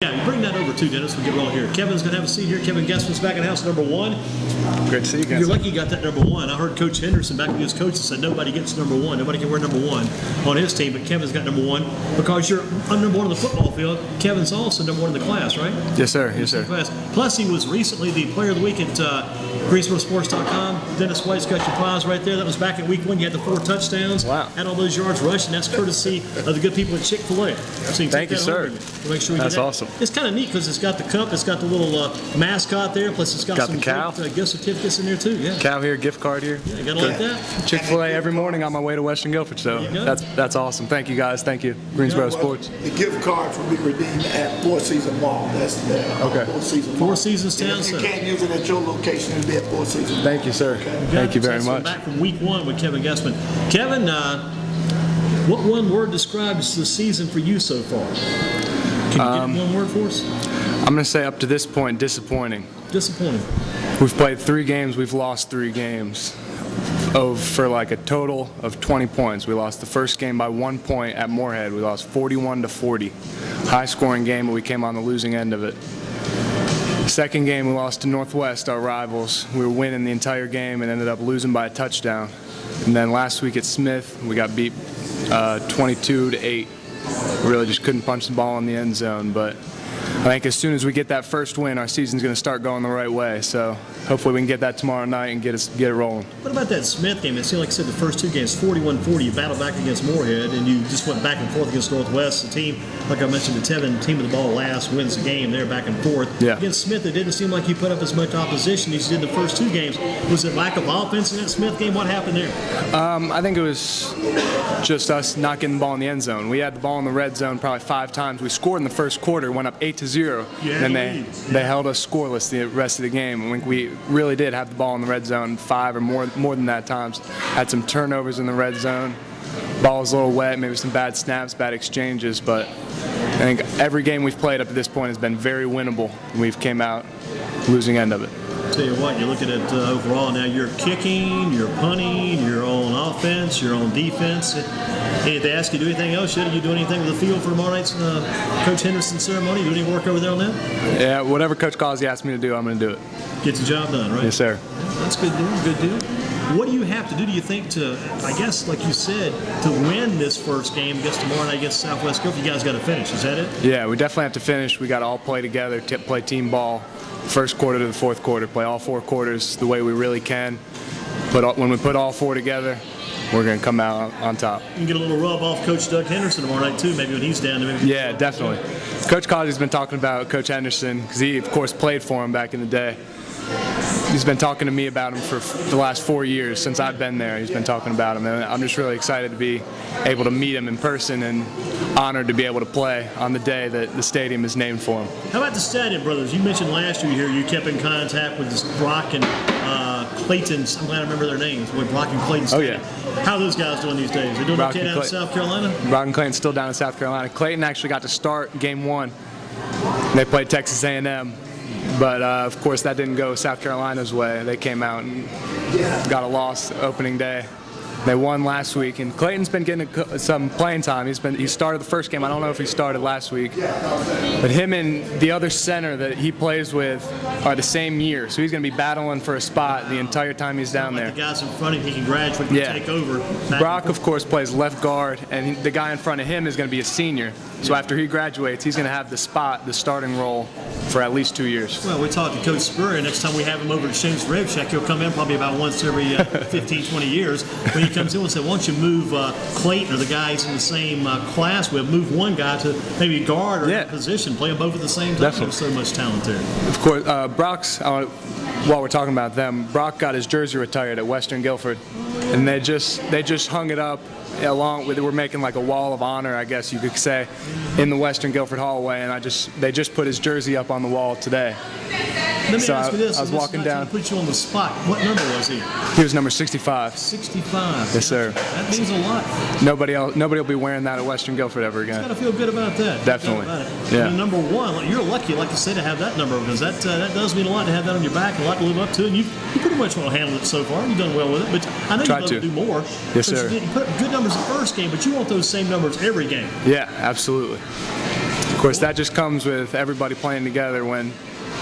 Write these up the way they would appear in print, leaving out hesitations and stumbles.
Yeah, bring that over too, Dennis. We'll get rolling here. Kevin's going to have a seat here. Kevin Gehsmann's back in house, number 1. Great to see you guys. You're lucky you got that number 1. I heard Coach Henderson back when he was coach said nobody gets number 1. Nobody can wear number 1 on his team, but Kevin's got number 1 because you're number 1 on the football field. Kevin's also number 1 in the class, right? Yes, sir. Yes, sir. Plus, he was recently the player of the week at GreensboroSports.com. Dennis White's got your prize right there. That was back in week 1. You had the 4 touchdowns. Wow. Had all those yards rushing. That's courtesy of the good people at Chick-fil-A. So Thank you, sir. Make sure That's awesome. It's kind of neat because it's got the cup, it's got the little mascot there, plus it's got some the cow. gift certificates in there too. Yeah. Cow here, gift card here. Yeah, you gotta like that. Chick-fil-A every morning on my way to Western Guilford, so that's awesome. Thank you guys. Thank you, Greensboro Sports. The gift cards will be redeemed at Four Seasons Mall. That's the Four Seasons Mall. Four Seasons Town If you Center. can't use it at your location, it'll be at Four Seasons Mall. Thank you, sir. Thank you very much. Back from week 1 with Kevin Gehsmann. Kevin, what one word describes the season for you so far? Can you get one word for us? I'm going to say up to this point, disappointing. Disappointing. We've played 3 games. We've lost 3 games. For like a total of 20 points. We lost the first game by 1 point at Moorhead. We lost 41-40. High-scoring game, but we came on the losing end of it. Second game, we lost to Northwest, our rivals. We were winning the entire game and ended up losing by a touchdown. And then last week at Smith, we got beat 22-8. We really just couldn't punch the ball in the end zone, but I think as soon as we get that first win, our season's going to start going the right way. So hopefully we can get that tomorrow night and get it rolling. What about that Smith game? It seemed like I said the first 2 games, 41-40. You battled back against Moorhead, and you just went back and forth against Northwest. The team, like I mentioned, the team with the ball last wins the game. They're back and forth. Yeah. Against Smith, it didn't seem like you put up as much opposition as you did the first 2 games. Was it lack of offense in that Smith game? What happened there? I think it was just us not getting the ball in the end zone. We had the ball in the red zone probably 5 times. We scored in the first quarter, went up 8-0. Yeah, and they held us scoreless the rest of the game. I think we really did have the ball in the red zone 5 or more than that times. Had some turnovers in the red zone. Ball was a little wet, maybe some bad snaps, bad exchanges, but I think every game we've played up to this point has been very winnable. We've came out losing end of it. Tell you what, you're looking at overall now, you're kicking, you're punting, you're on offense, you're on defense. Hey, if they ask you to do anything else, should you do anything with the field for tomorrow night's Coach Henderson ceremony? Do any work over there on that? Yeah, whatever Coach Causey asks me to do, I'm going to do it. Get the job done, right? Yes, sir. That's good deal, good deal. What do you have to do, do you think, to, I guess, like you said, to win this first game against tomorrow night against Southwest Guilford? You guys got to finish, is that it? Yeah, we definitely have to finish. We got to all play together, play team ball, first quarter to the fourth quarter, play all 4 quarters the way we really can. But when we put all 4 together, we're going to come out on top. You can get a little rub off Coach Doug Henderson tomorrow night, too, maybe when he's down there. Yeah, definitely. Coach Causey's been talking about Coach Henderson because he, of course, played for him back in the day. He's been talking to me about him for the last 4 years since I've been there. He's been talking about him, and I'm just really excited to be able to meet him in person and honored to be able to play on the day that the stadium is named for him. How about the Stadium brothers? You mentioned last year here you kept in contact with this Brock and Clayton. I'm glad I remember their names. With Brock and Clayton. Oh, yeah. How are those guys doing these days? They're doing okay down in South Carolina? Brock and Clayton's still down in South Carolina. Clayton actually got to start game 1. They played Texas A&M. But, of course, that didn't go South Carolina's way. They came out and got a loss opening day. They won last week, and Clayton's been getting some playing time. He started the first game. I don't know if he started last week. But him and the other center that he plays with are the same year, so he's going to be battling for a spot the entire time he's down there. The guys in front of him, he can graduate and take over. Brock, of course, plays left guard, and the guy in front of him is going to be a senior. So after he graduates, he's going to have the starting role for at least 2 years. Well, we talked to Coach Spurrier. Next time we have him over to Shane's Rib Shack, he'll come in probably about once every 15, 20 years. When he comes in, we'll say, why don't you move Clayton or the guys in the same class with, move one guy to maybe guard or that position, play them both at the same time. Definitely. There's so much talent there. Of course, Brock's, while we're talking about them, Brock got his jersey retired at Western Guilford, and they just hung it up along with, we're making like a wall of honor, I guess you could say, in the Western Guilford hallway, and they just put his jersey up on the wall today. Let me ask you this. I was walking down. Put you on the spot. What number was he? He was number 65. 65. Yes, sir. That means a lot. Nobody will be wearing that at Western Guilford ever again. You got to feel good about that. Definitely. Yeah. I mean, number 1, you're lucky, like you say, to have that number, because that does mean a lot to have that on your back, and a lot to live up to. And you pretty much well handled it so far. You've done well with it, but I know you'd love to do more. Yes, sir. You put up good numbers the first game, but you want those same numbers every game. Yeah, absolutely. Of course, that just comes with everybody playing together. When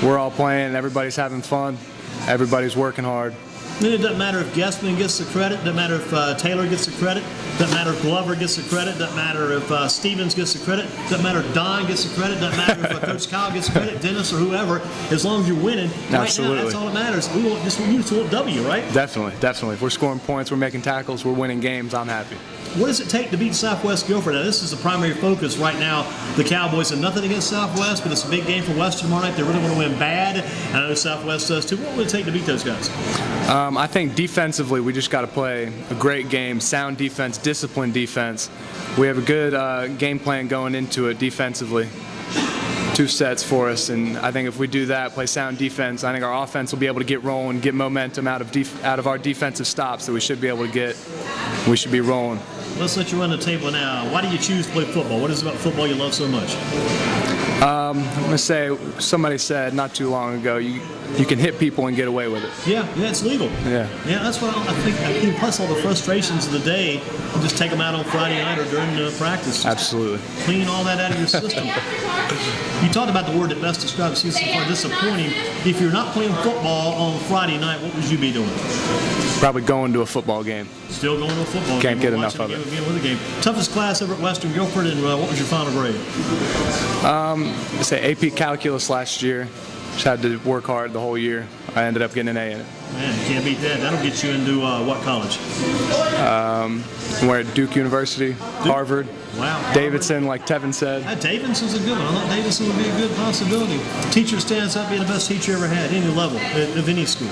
we're all playing, everybody's having fun, everybody's working hard. Then it doesn't matter if Gehsmann gets the credit, doesn't matter if Taylor gets the credit, doesn't matter if Glover gets the credit, doesn't matter if Stevens gets the credit, doesn't matter if Don gets the credit, doesn't matter if Coach Kyle gets the credit, Dennis or whoever, as long as you're winning. Absolutely. Right now, that's all that matters. We just want W, right? Definitely. If we're scoring points, we're making tackles, we're winning games, I'm happy. What does it take to beat Southwest Guilford? Now, this is the primary focus right now. The Cowboys have nothing against Southwest, but it's a big game for Western tomorrow night. They really want to win bad. I know Southwest does too. What would it take to beat those guys? I think defensively, we just got to play a great game, sound defense, disciplined defense. We have a good game plan going into it defensively. 2 sets for us, and I think if we do that, play sound defense, I think our offense will be able to get rolling, get momentum out of our defensive stops that we should be able to get. We should be rolling. Let's let you run the table now. Why do you choose to play football? What is it about football you love so much? I'm going to say, somebody said not too long ago, you can hit people and get away with it. Yeah, it's legal. Yeah, that's what I think. Plus all the frustrations of the day, you just take them out on Friday night or during practice. Absolutely. Clean all that out of your system. You talked about the word that best describes season so far, disappointing. If you're not playing football on Friday night, what would you be doing? Probably going to a football game. Still going to a football game. Can't get enough of it. Game. Toughest class ever at Western Guilford, and what was your final grade? I say AP Calculus last year. Just had to work hard the whole year. I ended up getting an A in it. Man, you can't beat that. That'll get you into what college? We're at Duke University, Harvard. Wow. Davidson, like Tevin said. Davidson's a good one. I thought Davidson would be a good possibility. Teacher stands up being the best teacher you ever had, any level, of any school.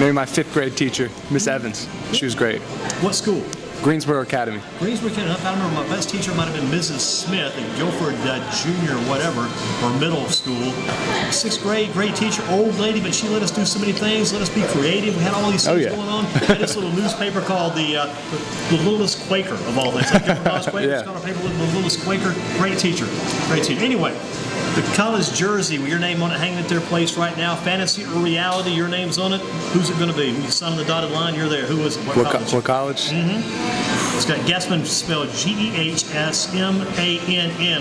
Maybe my 5th grade teacher, Miss Evans. She was great. What school? Greensboro Academy. Greensboro Academy. I remember my best teacher might have been Mrs. Smith at Guilford Junior whatever, or middle school. 6th grade, great teacher, old lady, but she let us do so many things, let us be creative. We had all these things going on. We had this little newspaper called the Littlest Quaker, of all things. Like Littlest Quaker, it's called a paper with the Littlest Quaker. Great teacher. Anyway, the college jersey with your name on it hanging at their place right now, fantasy or reality, your name's on it. Who's it going to be? When you sign on the dotted line, you're there. Who is it? What college? What college? It's got Gehsmann spelled Gehsmann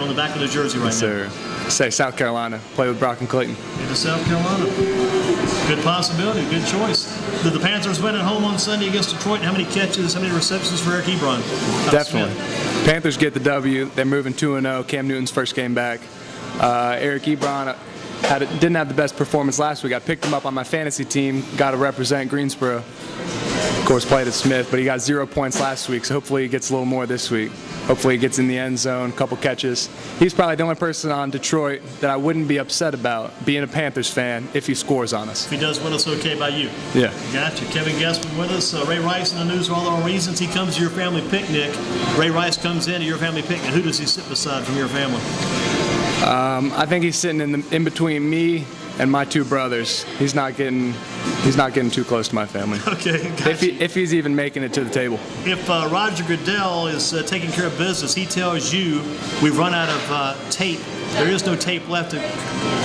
on the back of the jersey right now. Sir. Say South Carolina. Play with Brock and Clayton. Into South Carolina. Good possibility. Good choice. Did the Panthers win at home on Sunday against Detroit? How many catches, how many receptions for Eric Ebron? Definitely. Panthers get the W. They're moving 2-0. Cam Newton's first game back. Eric Ebron didn't have the best performance last week. I picked him up on my fantasy team. Got to represent Greensboro. Of course, played at Smith, but he got 0 points last week, so hopefully he gets a little more this week. Hopefully he gets in the end zone, a couple catches. He's probably the only person on Detroit that I wouldn't be upset about being a Panthers fan if he scores on us. If he does win us, okay by you. Yeah. Gotcha. Kevin Gehsmann with us. Ray Rice in the news for all the wrong reasons. He comes to your family picnic. Ray Rice comes into your family picnic. Who does he sit beside from your family? I think he's sitting in between me and my 2 brothers. He's not getting too close to my family. Okay, gotcha. If he's even making it to the table. If Roger Goodell is taking care of business, he tells you we've run out of tape. There is no tape left to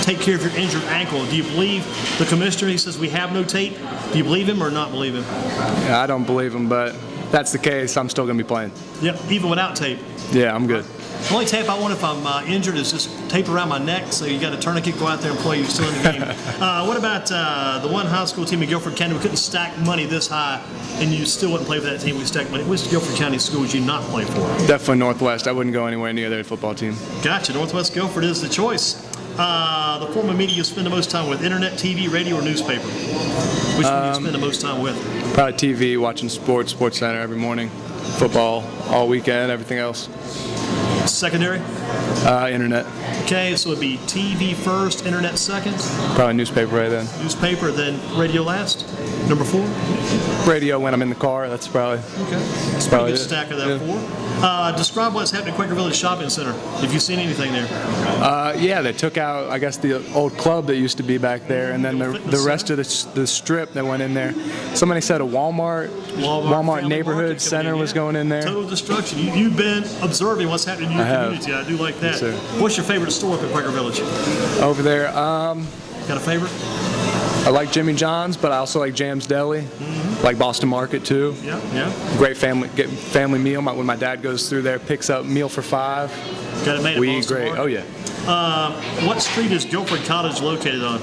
take care of your injured ankle. Do you believe the commissioner? He says we have no tape. Do you believe him or not believe him? Yeah, I don't believe him, but if that's the case, I'm still going to be playing. Yep, even without tape. Yeah, I'm good. The only tape I want if I'm injured is just tape around my neck, so you got a tourniquet, go out there and play. You're still in the game. What about the one high school team in Guilford County? We couldn't stack money this high, and you still wouldn't play for that team. We stacked money. Which Guilford County school would you not play for? Definitely Northwest. I wouldn't go anywhere near their football team. Gotcha. Northwest Guilford is the choice. The form of media you spend the most time with: internet, TV, radio, or newspaper? Which one do you spend the most time with? Probably TV, watching sports, Sports Center every morning, football all weekend, everything else. Secondary? Internet. Okay, so it'd be TV first, internet second. Probably newspaper right then. Newspaper, then radio last. Number 4? Radio when I'm in the car. That's probably. Okay. That's a pretty good stack of that 4. Describe what's happening at Quaker Village Shopping Center. Have you seen anything there? Yeah, they took out, I guess, the old club that used to be back there, and then the rest of the strip that went in there. Somebody said a Walmart neighborhood center was going in there. Total destruction. You've been observing what's happening in your community. I do like that. Yes, what's your favorite store up at Quaker Village? Over there. Got a favorite? I like Jimmy John's, but I also like Jam's Deli. Mm-hmm. Like Boston Market too. Yeah, yeah. Great family meal. When my dad goes through there, picks up meal for 5. Got it made at We eat Boston great. Market. Oh yeah. What street is Guilford College located on?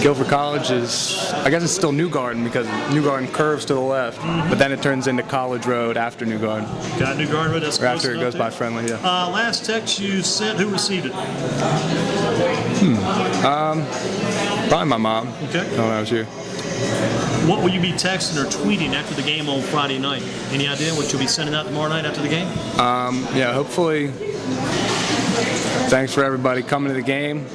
Guilford College is, I guess it's still New Garden because New Garden curves to the left, but then it turns into College Road after New Garden. Got New Garden Road. That's Or close after it enough goes to by you? Friendly, yeah. Last text you sent, who received it? Probably my mom. Okay. No, that was you. What will you be texting or tweeting after the game on Friday night? Any idea what you'll be sending out tomorrow night after the game? Yeah, hopefully, thanks for everybody coming to the game.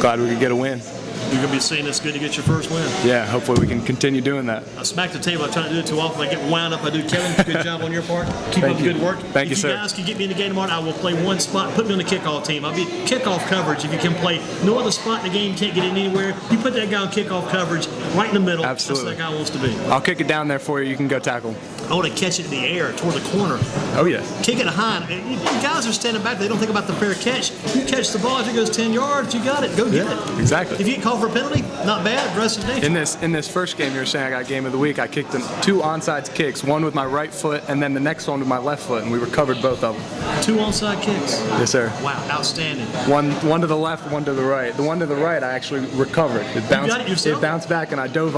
Glad we could get a win. You're going to be saying it's good to get your first win. Yeah, hopefully we can continue doing that. I smack the table. I try to do it too often. I get wound up. I do. Kevin, good job on your part. Keep Thank up you. good work. Thank you, If sir. you guys can get me in the game tomorrow, I will play one spot. Put me on the kickoff team. I'll be kickoff coverage. If you can play no other spot in the game, you can't get in anywhere. You put that guy on kickoff coverage right in the middle. Absolutely. That's what that guy wants to be. I'll kick it down there for you. You can go tackle. I want to catch it in the air toward the corner. Oh, yeah. Kick it high. You guys are standing back. They don't think about the fair catch. You catch the ball as it goes 10 yards. You got it. Go get it. Exactly. If you get called for a penalty, not bad. Rest of the day. In this first game you were saying I got game of the week, I kicked 2 onside kicks, one with my right foot and then the next one with my left foot, and we recovered both of them. 2 onside kicks. Yes, sir. Wow, outstanding. One to the left, one to the right. The one to the right I actually recovered. got it yourself? It bounced back and I dove on